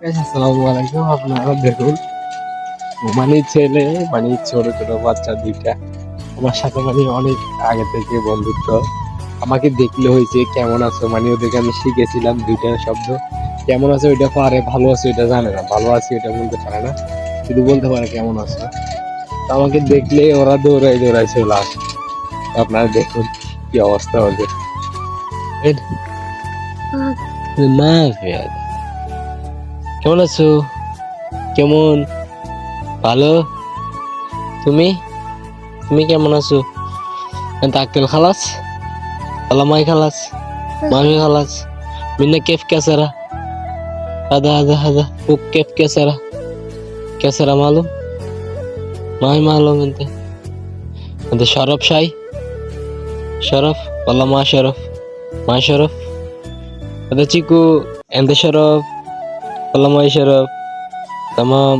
আসসালামু আলাইকুম। আপনারা দেখুন মানে ছেলে মানে ছোট ছোট বাচ্চা দুইটা আমার সাথে মানে অনেক আগে থেকে বন্ধুত্ব। আমাকে দেখলে হয়েছে কেমন আছো, মানে ওদেরকে আমি শিখেছিলাম দুইটা শব্দ। কেমন আছো ওইটা পারে, ভালো আছো এটা জানে না, ভালো আছি এটা বলতে পারে না, শুধু বলতে পারে কেমন আছো। তো আমাকে দেখলে ওরা দৌড়াই দৌড়াই চলে আসে। আপনারা দেখুন কি অবস্থা ওদের। না ফিয়াদ, কেমন আছো? কেমন? ভালো। তুমি তুমি কেমন আছো? انت اكل خلاص والله ماي خلاص ما في خلاص منا كيف كسره هذا فوق كيف كسره معلوم ما هي معلوم انت شرب شاي شرف والله ما شرف هذا تشيكو انت شرف والله ما شرف تمام.